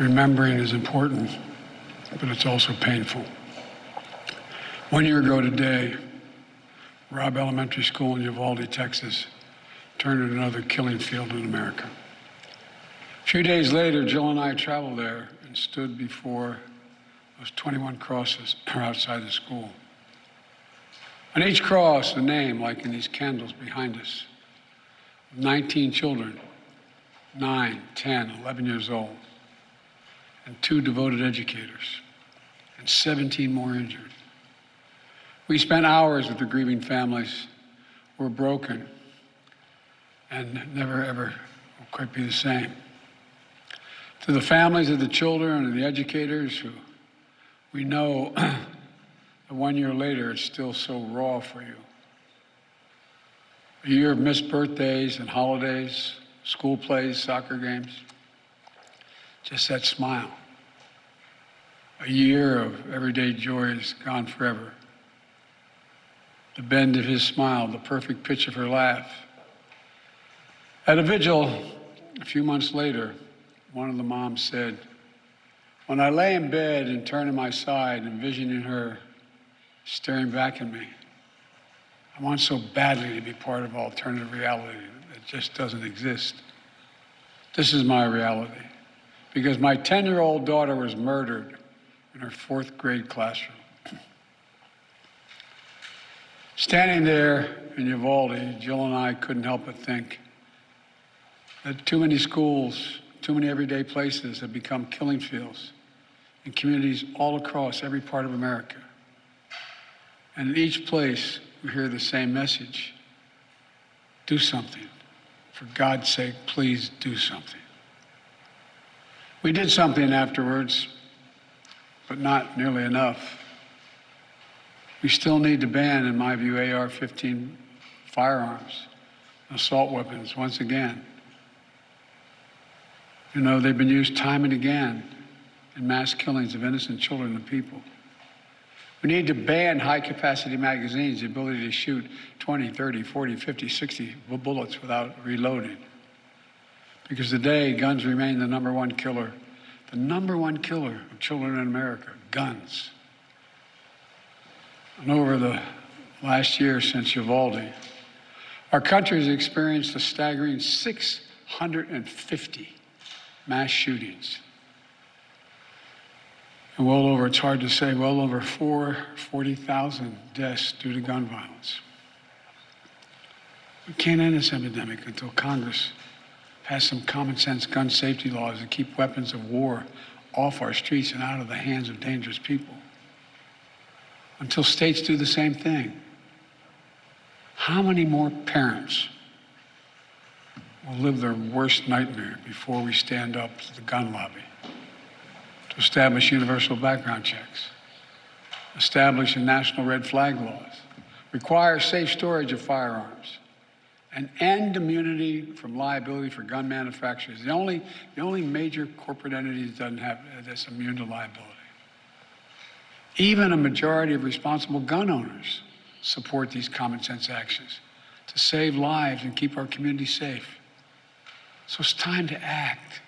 Remembering is important, but it's also painful. 1 year ago today, Robb Elementary School in Uvalde, Texas, turned into another killing field in America. A few days later, Jill and I traveled there and stood before those 21 crosses outside the school. On each cross, a name, like in these candles behind us, 19 children, 9, 10, 11 years old, and 2 devoted educators, and 17 more injured. We spent hours with the grieving families who were broken and never, ever will quite be the same. To the families of the children and the educators who we know that 1 year later it's still so raw for you. A year of missed birthdays and holidays, school plays, soccer games. Just that smile. A year of everyday joys gone forever. The bend of his smile, the perfect pitch of her laugh. At a vigil a few months later, one of the moms said, "When I lay in bed and turn to my side, envisioning her staring back at me, I want so badly to be part of alternative reality that just doesn't exist. This is my reality. Because my 10-year-old daughter was murdered in her 4th grade classroom." Standing there in Uvalde, Jill and I couldn't help but think that too many schools, too many everyday places have become killing fields in communities all across every part of America. And in each place, we hear the same message. Do something. For God's sake, please do something. We did something afterwards, but not nearly enough. We still need to ban, in my view, AR-15 firearms, assault weapons, once again. You know, they've been used time and again in mass killings of innocent children and people. We need to ban high-capacity magazines, the ability to shoot 20, 30, 40, 50, 60 bullets without reloading. Because today, guns remain the number one killer of children in America, guns. And over the last year since Uvalde, our country has experienced a staggering 650 mass shootings. And it's hard to say, well over 40,000 deaths due to gun violence. We can't end this epidemic until Congress pass some common sense gun safety laws that keep weapons of war off our streets and out of the hands of dangerous people. Until states do the same thing. How many more parents will live their worst nightmare before we stand up to the gun lobby to establish universal background checks, establish national red flag laws, require safe storage of firearms, and end immunity from liability for gun manufacturers? The only major corporate entity that's immune to liability. Even a majority of responsible gun owners support these common sense actions to save lives and keep our community safe. So it's time to act.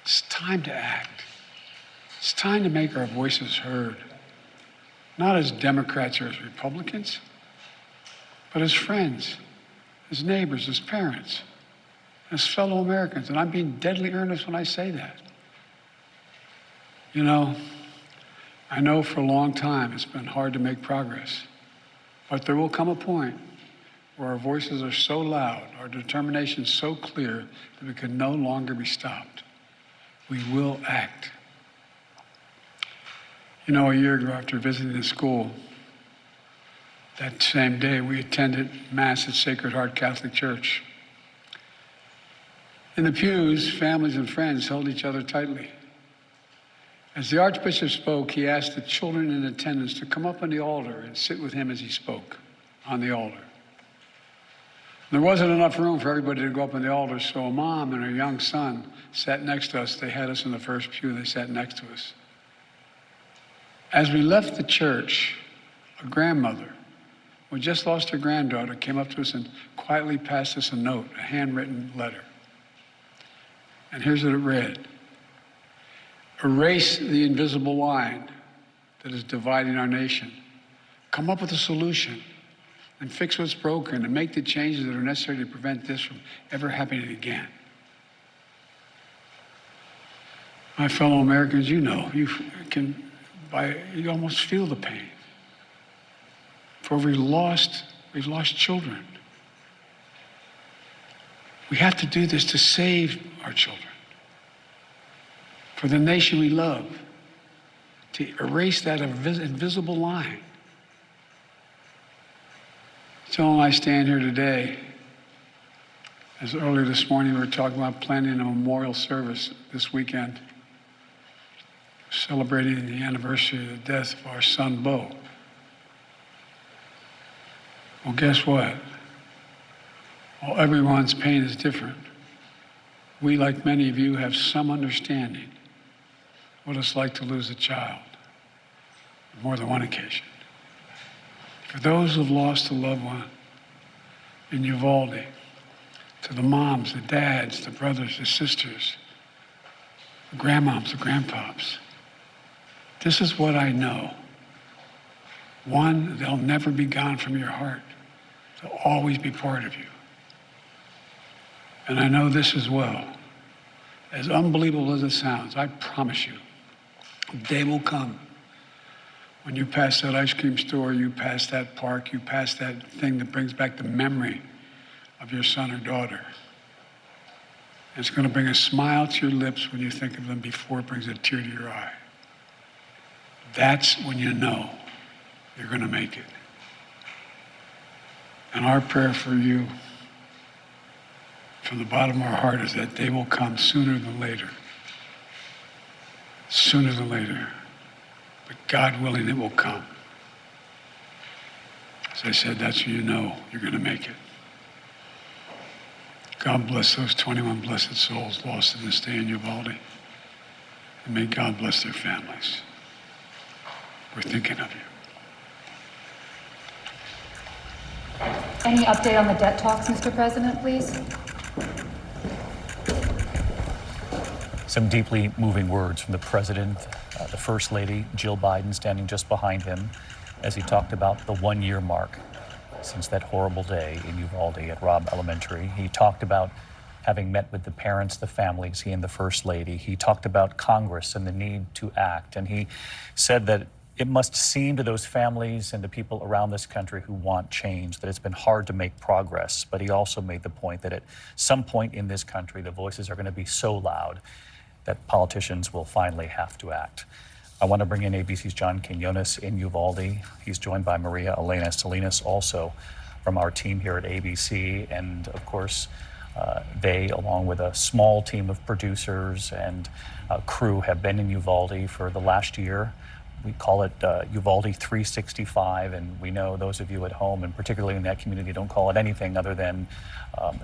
It's time to act. It's time to make our voices heard, not as Democrats or as Republicans, but as friends, as neighbors, as parents, as fellow Americans. And I'm being deadly earnest when I say that. You know, I know for a long time it's been hard to make progress, but there will come a point where our voices are so loud, our determination so clear that we can no longer be stopped. We will act. You know, a year ago after visiting the school, that same day we attended Mass at Sacred Heart Catholic Church. In the pews, families and friends held each other tightly. As the Archbishop spoke, he asked the children in attendance to come up on the altar and sit with him as he spoke on the altar. There wasn't enough room for everybody to go up on the altar, so a mom and her young son sat next to us. They had us in the first pew. They sat next to us. As we left the church, a grandmother who just lost her granddaughter came up to us and quietly passed us a note, a handwritten letter. And here's what it read. Erase the invisible line that is dividing our nation. Come up with a solution and fix what's broken and make the changes that are necessary to prevent this from ever happening again. My fellow Americans, you know, you almost feel the pain. For we've lost children. We have to do this to save our children. For the nation we love, to erase that invisible line. So when I stand here today, as earlier this morning we were talking about planning a memorial service this weekend, celebrating the anniversary of the death of our son, Bo. Well, guess what? While everyone's pain is different, we, like many of you, have some understanding what it's like to lose a child on more than one occasion. For those who've lost a loved one in Uvalde, to the moms, the dads, the brothers, the sisters, the grandmoms, the grandpops, this is what I know. One, they'll never be gone from your heart. They'll always be part of you. And I know this as well. As unbelievable as it sounds, I promise you, a day will come when you pass that ice cream store, you pass that park, you pass that thing that brings back the memory of your son or daughter. It's going to bring a smile to your lips when you think of them before it brings a tear to your eye. That's when you know you're going to make it. And our prayer for you from the bottom of our heart is that day will come sooner than later. Sooner than later. But God willing, it will come. As I said, that's when you know you're going to make it. God bless those 21 blessed souls lost in this day in Uvalde. And may God bless their families. We're thinking of you. Any update on the debt talks, Mr. President, please? Some deeply moving words from the president, the First Lady, Jill Biden, standing just behind him as he talked about the one-year mark since that horrible day in Uvalde at Robb Elementary. He talked about having met with the parents, the families, he and the First Lady. He talked about Congress and the need to act. And he said that it must seem to those families and the people around this country who want change that it's been hard to make progress. But he also made the point that at some point in this country, the voices are going to be so loud that politicians will finally have to act. I want to bring in ABC's John Quinones in Uvalde. He's joined by Maria Elena Salinas, also from our team here at ABC. And of course, they, along with a small team of producers and crew, have been in Uvalde for the last year. We call it Uvalde 365, and we know those of you at home, and particularly in that community, don't call it anything other than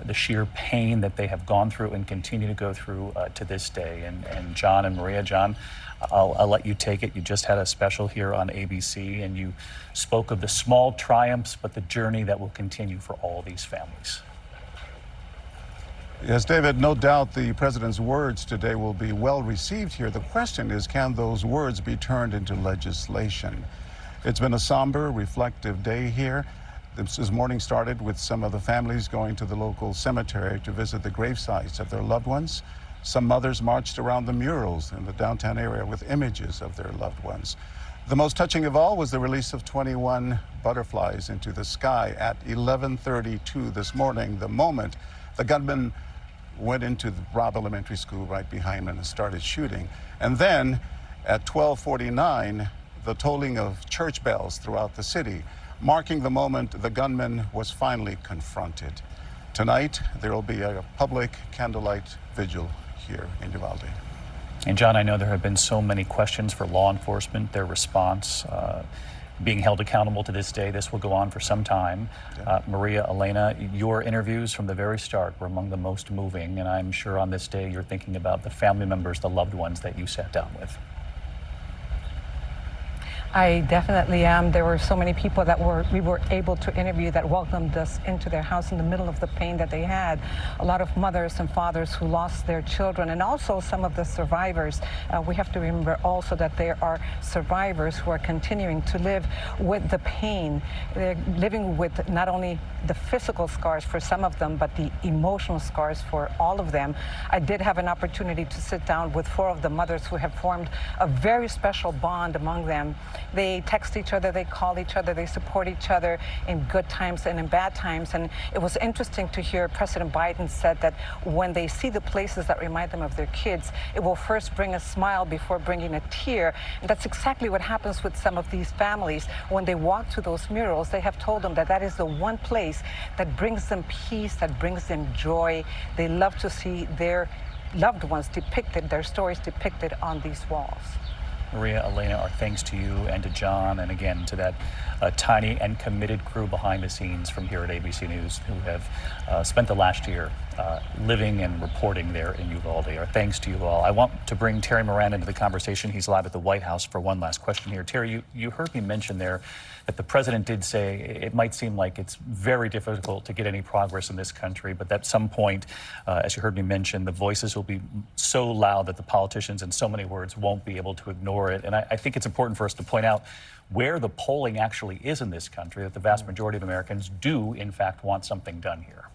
the sheer pain that they have gone through and continue to go through to this day. And John and Maria, John, I'll let you take it. You just had a special here on ABC, and you spoke of the small triumphs, but the journey that will continue for all these families. Yes, David, no doubt the president's words today will be well received here. The question is, can those words be turned into legislation? It's been a somber, reflective day here. This morning started with some of the families going to the local cemetery to visit the grave sites of their loved ones. Some mothers marched around the murals in the downtown area with images of their loved ones. The most touching of all was the release of 21 butterflies into the sky at 11:32 this morning, the moment the gunman went into the Robb Elementary School right behind him and started shooting. And then at 12:49, the tolling of church bells throughout the city, marking the moment the gunman was finally confronted. Tonight, there will be a public candlelight vigil here in Uvalde. And John, I know there have been so many questions for law enforcement, their response, being held accountable to this day. This will go on for some time. Maria Elena, your interviews from the very start were among the most moving, and I'm sure on this day you're thinking about the family members, the loved ones that you sat down with. I definitely am. There were so many people that we were able to interview that welcomed us into their house in the middle of the pain that they had. A lot of mothers and fathers who lost their children, and also some of the survivors. We have to remember also that there are survivors who are continuing to live with the pain. They're living with not only the physical scars for some of them, but the emotional scars for all of them. I did have an opportunity to sit down with 4 of the mothers who have formed a very special bond among them. They text each other, they call each other, they support each other in good times and in bad times. And it was interesting to hear President Biden said that when they see the places that remind them of their kids, it will first bring a smile before bringing a tear. And that's exactly what happens with some of these families. When they walk to those murals, they have told them that that is the one place that brings them peace, that brings them joy. They love to see their loved ones depicted, their stories depicted on these walls. Maria Elena, our thanks to you and to John, and again to that tiny and committed crew behind the scenes from here at ABC News who have spent the last year living and reporting there in Uvalde. Our thanks to you all. I want to bring Terry Moran into the conversation. He's live at the White House for one last question here. Terry, you heard me mention there that the president did say it might seem like it's very difficult to get any progress in this country, but at some point, as you heard me mention, the voices will be so loud that the politicians, in so many words, won't be able to ignore it. And I think it's important for us to point out where the polling actually is in this country, that the vast majority of Americans do, in fact, want something done here.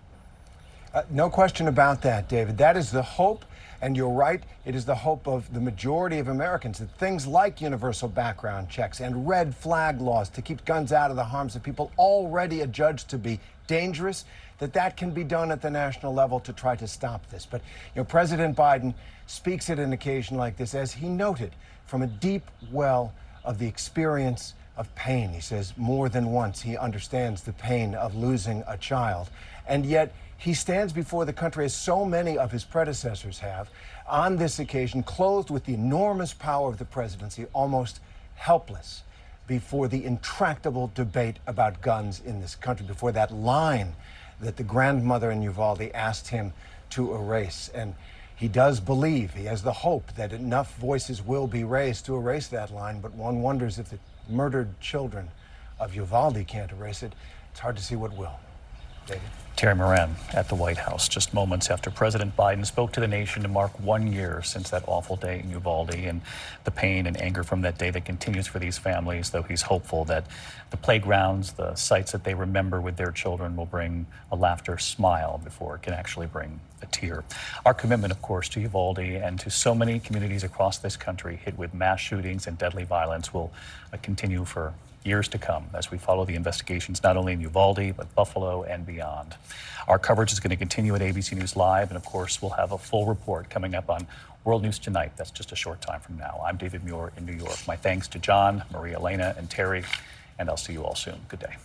No question about that, David. That is the hope, and you're right, it is the hope of the majority of Americans that things like universal background checks and red flag laws to keep guns out of the arms of people already adjudged to be dangerous, that can be done at the national level to try to stop this. But, President Biden speaks at an occasion like this, as he noted, from a deep well of the experience of pain. He says more than once he understands the pain of losing a child. And yet he stands before the country, as so many of his predecessors have, on this occasion, clothed with the enormous power of the presidency, almost helpless before the intractable debate about guns in this country, before that line that the grandmother in Uvalde asked him to erase. And he does believe, he has the hope that enough voices will be raised to erase that line, but one wonders if the murdered children of Uvalde can't erase it. It's hard to see what will. David? Terry Moran at the White House, just moments after President Biden spoke to the nation to mark 1 year since that awful day in Uvalde, and the pain and anger from that day that continues for these families, though he's hopeful that the playgrounds, the sites that they remember with their children will bring a laughter smile before it can actually bring a tear. Our commitment, of course, to Uvalde and to so many communities across this country hit with mass shootings and deadly violence will continue for years to come as we follow the investigations not only in Uvalde, but Buffalo and beyond. Our coverage is going to continue at ABC News Live, and of course, we'll have a full report coming up on World News Tonight. That's just a short time from now. I'm David Muir in New York. My thanks to John, Maria Elena, and Terry, and I'll see you all soon. Good day.